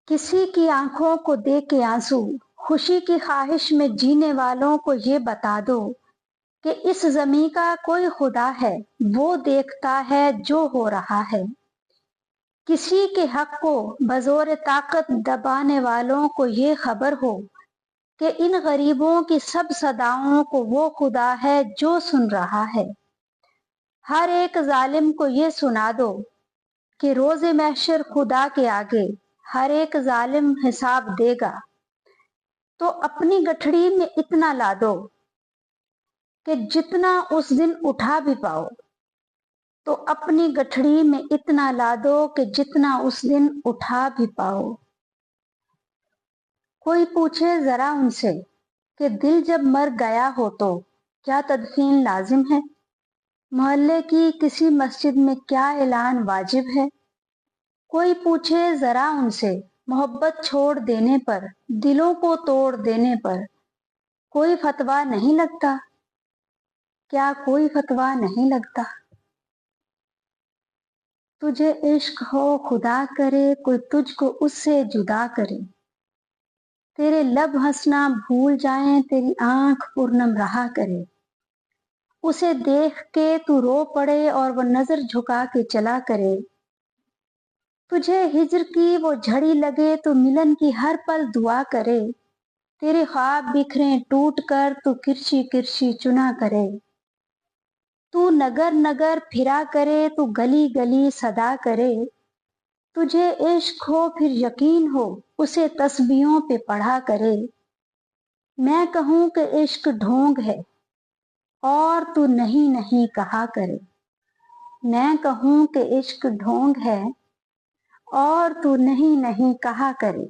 किसी की आंखों को देख के आंसू, खुशी की ख्वाहिश में जीने वालों को ये बता दो कि इस ज़मीं का कोई खुदा है, वो देखता है जो हो रहा है। किसी के हक को बज़ोर ताकत दबाने वालों को ये खबर हो कि इन गरीबों की सब सदाओं को वो खुदा है जो सुन रहा है। हर एक जालिम को ये सुना दो कि रोज़े महशर खुदा के आगे हर एक जालिम हिसाब देगा। तो अपनी गठड़ी में इतना ला दो कि जितना उस दिन उठा भी पाओ। तो अपनी गठड़ी में इतना ला दो कि जितना उस दिन उठा भी पाओ। कोई पूछे जरा उनसे कि दिल जब मर गया हो तो क्या तदफीन लाजिम है? मोहल्ले की किसी मस्जिद में क्या ऐलान वाजिब है? कोई पूछे जरा उनसे मोहब्बत छोड़ देने पर, दिलों को तोड़ देने पर कोई फतवा नहीं लगता? क्या कोई फतवा नहीं लगता? तुझे इश्क हो खुदा करे, कोई तुझको उससे जुदा करे। तेरे लब हंसना भूल जाएं, तेरी आंख पूर्णम रहा करे। उसे देख के तू रो पड़े और वो नजर झुका के चला करे। तुझे हिज्र की वो झड़ी लगे, तो मिलन की हर पल दुआ करे। तेरे ख्वाब बिखरे टूट कर, तू किरची किरची चुना करे। तू नगर नगर फिरा करे, तू गली गली सदा करे। तुझे इश्क हो फिर यकीन हो, उसे तस्बीहों पे पढ़ा करे। मैं कहूँ कि इश्क ढोंग है और तू नहीं नहीं कहा करे। मैं कहूँ कि इश्क ढोंग है और तू नहीं नहीं कहा करे।